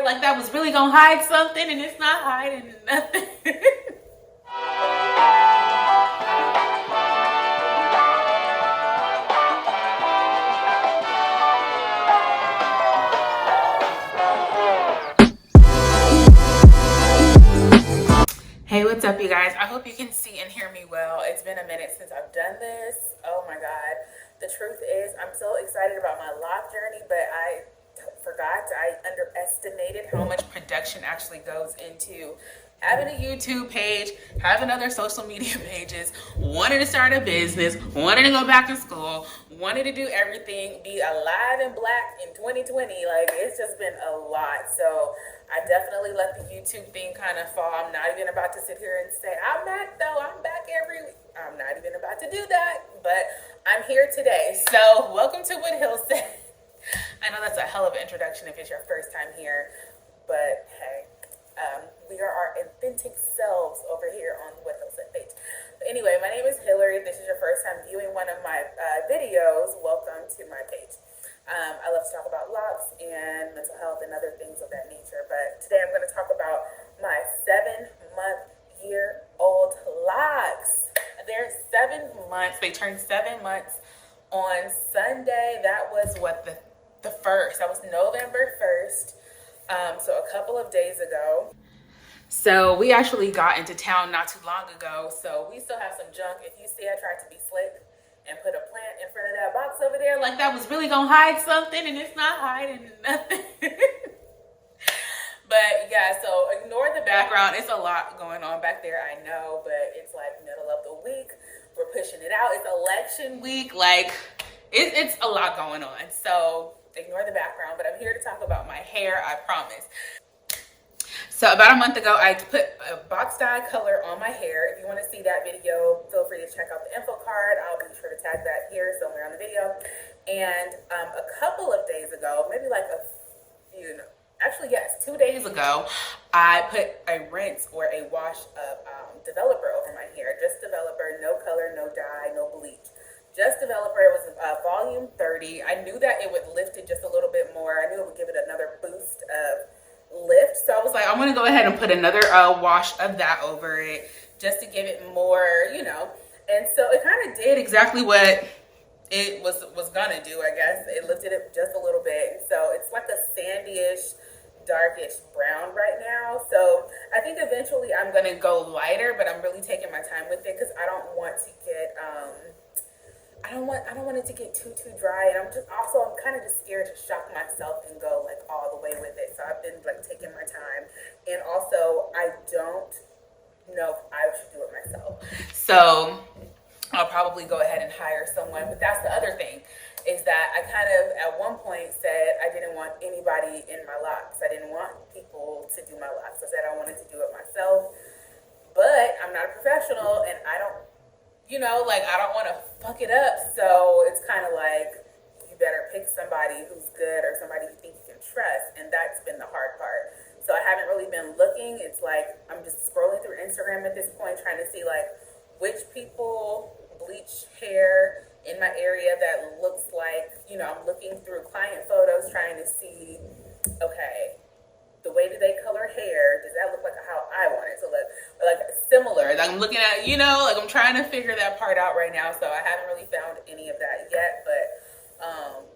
like that was really gonna hide something, and it's not hiding nothing. Hey, what's up, you guys? I hope you can see and hear me well. It's been a minute since I've done this. Oh my God. The truth is, I'm so excited about my lock journey, but I underestimated how much production actually goes into having a YouTube page, having other social media pages, wanting to start a business, wanting to go back to school, wanting to do everything, be alive and black in 2020. Like, it's just been a lot. So I definitely let the YouTube thing kind of fall. I'm not even about to sit here and say, I'm back though, I'm back every week. I'm not even about to do that, but I'm here today. So welcome to Whathillsaid. I know that's a hell of an introduction if it's your first time here, but hey, we are our authentic selves over here on the Whathillsaid page. But anyway, my name is Hillary. If this is your first time viewing one of my videos, welcome to my page. I love to talk about locks and mental health and other things of that nature, but today I'm going to talk about my 7-month-year-old locks. They're 7 months. They turned 7 months on Sunday. That was what, the 1st. That was November 1st. So a couple of days ago. So we actually got into town not too long ago. So we still have some junk. If you see, I tried to be slick and put a plant in front of that box over there, like that was really gonna hide something, and it's not hiding nothing. But yeah, so ignore the background. It's a lot going on back there, I know, but it's like middle of the week. We're pushing it out. It's election week. Like, it's a lot going on. So ignore the background, but I'm here to talk about my hair, I promise. So about a month ago, I put a box dye color on my hair. If you want to see that video, feel free to check out the info card. I'll be sure to tag that here somewhere on the video. And a couple of days ago, maybe like a few, actually yes, 2 days ago, I put a rinse or a wash of developer over my hair. Just developer, no color, no dye, no bleach. Just developer. It was volume 30. I knew that it would lift it just a little bit more. I knew it would give it another boost of lift. So I was like, I'm going to go ahead and put another wash of that over it just to give it more, you know. And so it kind of did exactly what it was going to do, I guess. It lifted it just a little bit. So it's like a sandy-ish, darkish brown right now. So I think eventually I'm going to go lighter, but I'm really taking my time with it because I don't want to get I don't want it to get too dry, and I'm kind of just scared to shock myself and go like all the way with it. So I've been like taking my time, and also I don't know if I should do it myself. So I'll probably go ahead and hire someone. But that's the other thing, is that I kind of at one point said I didn't want anybody in my locks. I didn't want people to do my locks. I said I wanted to do it myself, but I'm not a professional, and I don't. You know, like, I don't want to fuck it up. So it's kind of like, you better pick somebody who's good or somebody you think you can trust. And that's been the hard part. So I haven't really been looking. It's like, I'm just scrolling through Instagram at this point, trying to see like which people bleach hair in my area that looks like, you know, I'm looking through client photos, trying to see, okay, the way that they color hair, does that look like how I want it to look? Like similar. Like I'm looking at, you know, like I'm trying to figure that part out right now. So I haven't really found any of that yet. But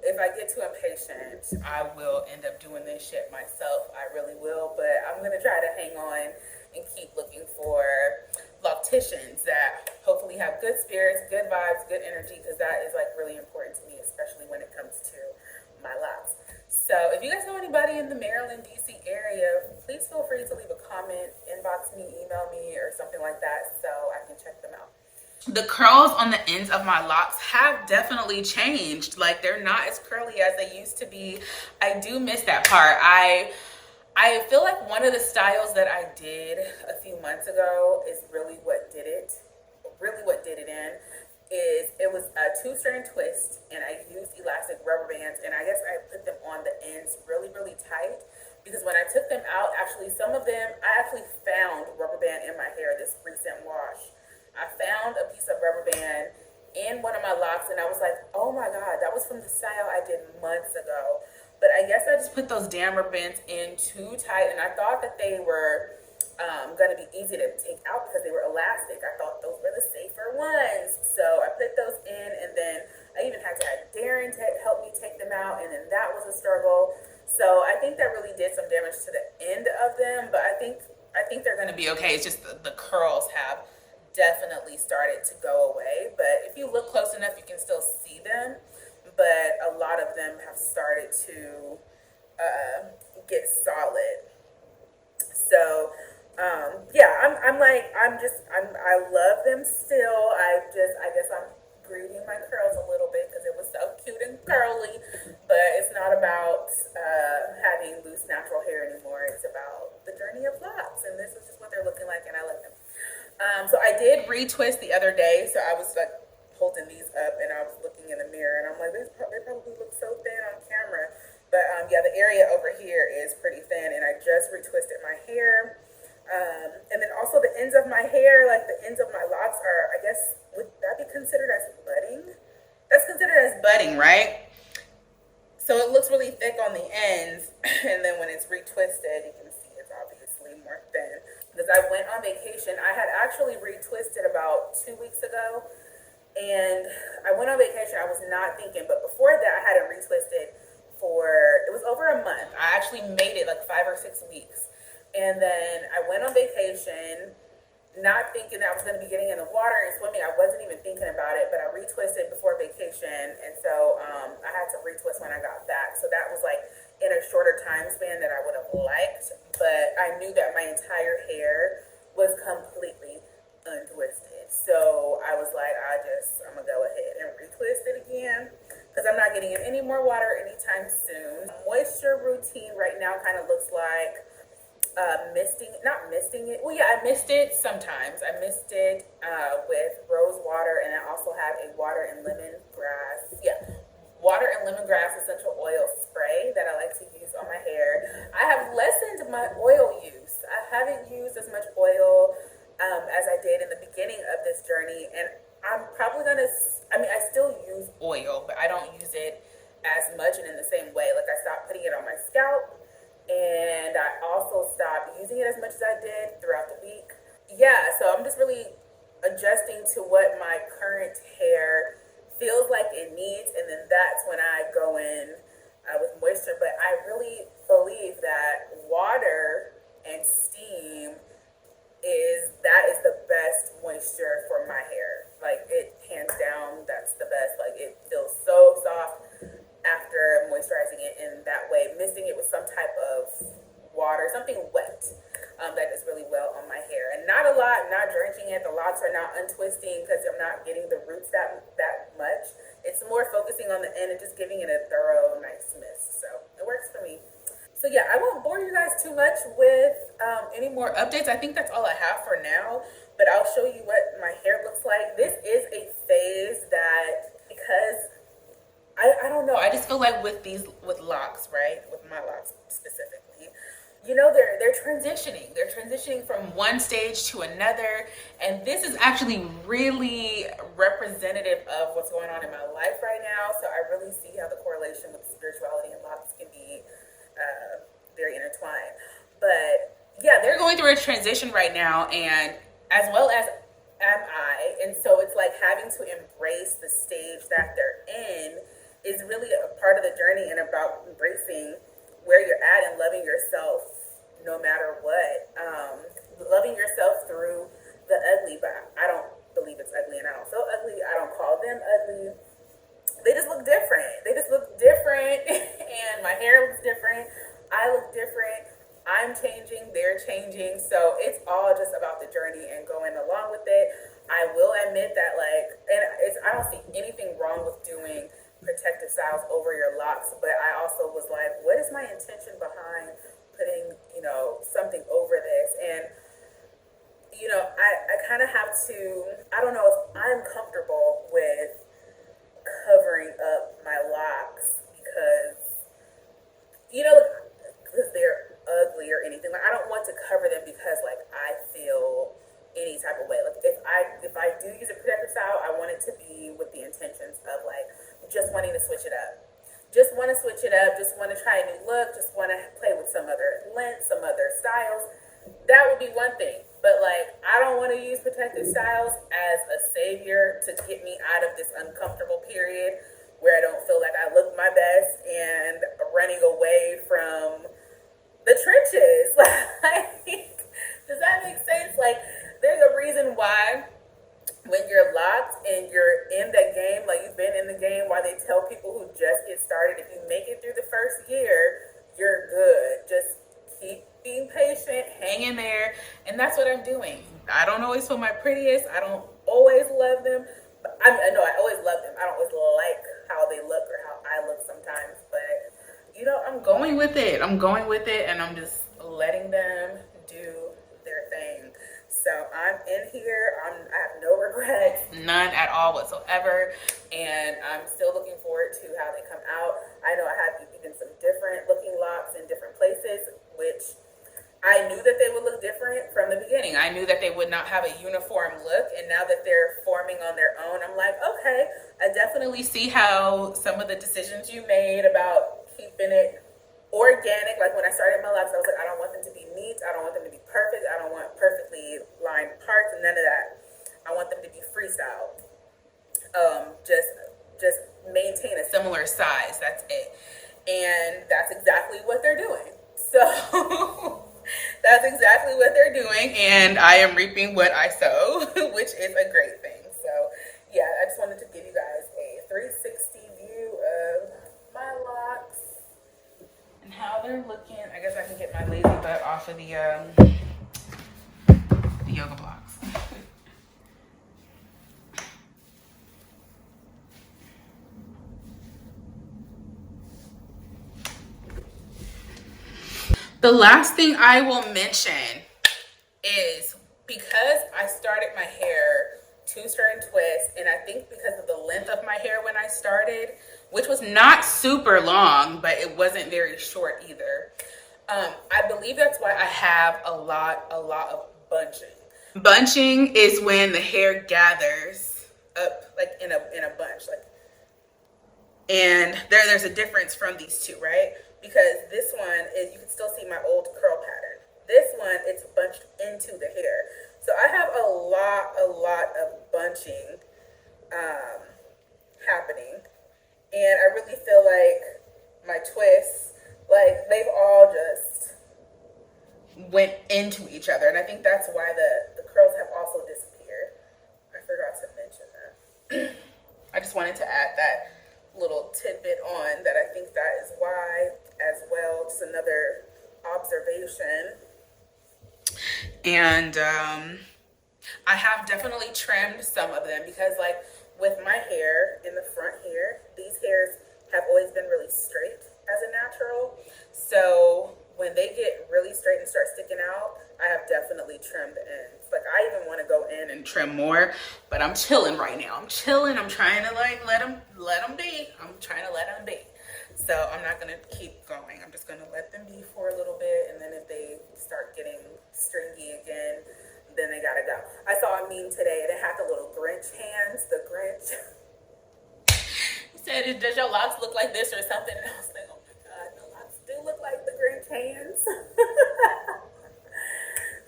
if I get too impatient, I will end up doing this shit myself. I really will. But I'm going to try to hang on and keep looking for locticians that hopefully have good spirits, good vibes, good energy, because that is like really important to me, especially when it comes to my locks. So if you guys know anybody in the Maryland, DC area, please feel free to leave a comment, inbox me, email me, or something like that so I can check them out. The curls on the ends of my locks have definitely changed. Like, they're not as curly as they used to be. I do miss that part. I feel like one of the styles that I did a few months ago is really what did it in. It was a 2-strand twist, and I used elastic rubber bands, and I guess I put them on the ends really tight, because when I took them out, actually some of them, I actually found rubber band in my hair this recent wash. I found a piece of rubber band in one of my locks, and I was like, oh my God, that was from the style I did months ago. But I guess I just put those damn ribbons in too tight, and I thought that they were going to be easy to take out because they were elastic. I thought those were the safer ones. So I put those in, and then I even had to have Darren to help me take them out, and then that was a struggle. So I think that really did some damage to the end of them, but I think they're going to be okay. It's just the curls have definitely started to go away, but if you look close enough, you can still see them. But a lot of them have started to get solid. So yeah, I love them still. I guess I'm greeting my curls a little bit because it was so cute and curly. But it's not about having loose natural hair anymore. It's about the journey of locks, and this is just what they're looking like, and I love them. So I did retwist the other day. So I was like holding these up, and I was looking in the mirror, and I'm like, they probably look so thin on camera. But yeah, the area over here is pretty thin, and I just retwisted my hair. And then also the ends of my hair, like the ends of my locks are, I guess, would that be considered as budding? That's considered as budding, right? So it looks really thick on the ends, and then when it's retwisted, you can see it's obviously more thin. Because I went on vacation, I had actually retwisted about 2 weeks ago, and I went on vacation, I was not thinking, but before that, I had it retwisted it was over a month. I actually made it like 5 or 6 weeks. And then I went on vacation, not thinking that I was going to be getting in the water and swimming. I wasn't even thinking about it, but I retwisted before vacation. And so I had to retwist when I got back. So that was like in a shorter time span than I would have liked. But I knew that my entire hair was completely untwisted. So I was like, I'm going to go ahead and retwist it again, because I'm not getting in any more water anytime soon. Moisture routine right now kind of looks like not misting it. Well, yeah, I mist it sometimes. I mist it with rose water, and I also have a water and lemongrass. Yeah, water and lemongrass essential oil spray that I like to use on my hair. I have lessened my oil use. I haven't used as much oil as I did in the beginning of this journey, and I'm probably gonna. I still use oil, but I don't use it as much and in the same way. Like I stopped putting it on my scalp, and I also stopped using it as much as I did throughout the week. Yeah, so I'm just really adjusting to what my current hair feels like it needs, and then that's when I go in with moisture. But I really believe that water and steam is the best moisture for my hair. Like, it hands down, that's the best. Like, it feels so soft after moisturizing it in that way. Misting it with some type of water, something wet, that does really well on my hair. And not a lot, not drenching it. The locks are not untwisting because I'm not getting the roots that much. It's more focusing on the end and just giving it a thorough, nice mist. So it works for me. So yeah, I won't bore you guys too much with any more updates. I think that's all I have for now, but I'll show you what my hair looks like. This is a phase that, because I don't know, I just feel like with locks, right? With my locks specifically, you know, they're transitioning. They're transitioning from one stage to another, and this is actually really representative of what's going on in my life right now. So I really see how the correlation with spirituality and locks can be very intertwined. But yeah, they're going through a transition right now, and as well as am I. And so it's like having to embrace the stage that they're in is really a part of the journey, and about embracing where you're at and loving yourself no matter what. Loving yourself through the ugly, but I don't believe it's ugly, and I don't feel ugly. I don't call them ugly. They just look different. And my hair looks different. I look different. I'm changing, they're changing. So it's all just about the journey and going along with it. I will admit that, I don't see anything wrong with doing protective styles over your locks, but I also was like, what is my intention behind putting, something over this? And, I kind of have to, I don't know if I'm comfortable with covering up my locks because they're ugly or anything. Like, I don't want to cover them because I feel any type of way. Like, if I do use a protective style, I want it to be with the intentions of just wanting to switch it up. Just want to switch it up, just want to try a new look, just want to play with some other lengths, some other styles, that would be one thing. But like, I don't want to use protective styles as a savior to get me out of this uncomfortable period where I don't feel like I look my best and running away from the trenches. Like, does that make sense? Like, there's a reason why when you're locked and you're in the game, like you've been in the game, why they tell people who just get started, if you make it through the first year, you're good. Just keep being patient, hang in there. And that's what I'm doing. I don't always feel my prettiest. I don't always love them. But I know I always love them. I don't always like how they look or how I look sometimes. But, you know, I'm going with it. I'm going with it, and I'm just letting them do their thing. So I'm in here. I have no regrets, none at all whatsoever. And I'm still looking forward to how they come out. I know I have even some different looking locks in different places, which I knew that they would look different from the beginning. I knew that they would not have a uniform look. And now that they're forming on their own, I'm like, okay, I definitely see how some of the decisions you made about keeping it organic. Like when I started my locks, I was like, I don't want them to be neat. I don't want them to be perfect. I don't want perfectly lined parts and none of that. I want them to be freestyle. Just maintain a similar size. That's it. And that's exactly what they're doing. So that's exactly what they're doing. And I am reaping what I sow, which is a great thing. So yeah, I just wanted to give you guys a 360 view of my locks and how they're looking. I guess I can get my lazy butt off of the yoga blocks. The last thing I will mention is because I started my hair two-stir and twist, and I think because of the length of my hair when I started, which was not super long, but it wasn't very short either. I believe that's why I have a lot of bunching. Bunching is when the hair gathers up like in a bunch, like, and there's a difference from these two, right? Because this one is, you can still see my old curl pattern. This one, it's bunched into the hair. So I have a lot of bunching happening. And I really feel like my twists, like they've all just went into each other. And I think that's why the curls have also disappeared. I forgot to mention that. I just wanted to add that little tidbit on, that I think that is why as well. Just another observation. And I have definitely trimmed some of them because, like, with my hair in the front here, these hairs have always been really straight as a natural. So when they get really straight and start sticking out, I have definitely trimmed the ends. Like, I even want to go in and trim more, but I'm chilling right now. I'm chilling. I'm trying to like let them be. I'm trying to let them be. So I'm not going to keep going. I'm just going to let them be for a little bit. And then if they start getting stringy again, then they got to go. I saw a meme today and it had the little Grinch hands, the Grinch. He said, does your locks look like this or something? And I was like, oh my God, the locks do look like the Grinch hands.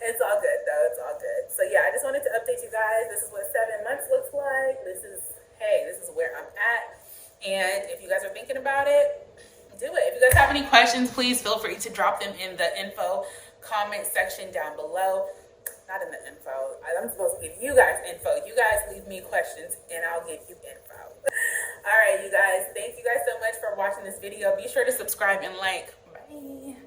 It's all good though. It's all good. So yeah, I just wanted to update you guys. This is what 7 months looks like. This is where I'm at. And if you guys are thinking about it, do it. If you guys have any questions, please feel free to drop them in the info comment section down below. Not in the info. I'm supposed to give you guys info. You guys leave me questions and I'll give you info. All right, you guys. Thank you guys so much for watching this video. Be sure to subscribe and like. Bye.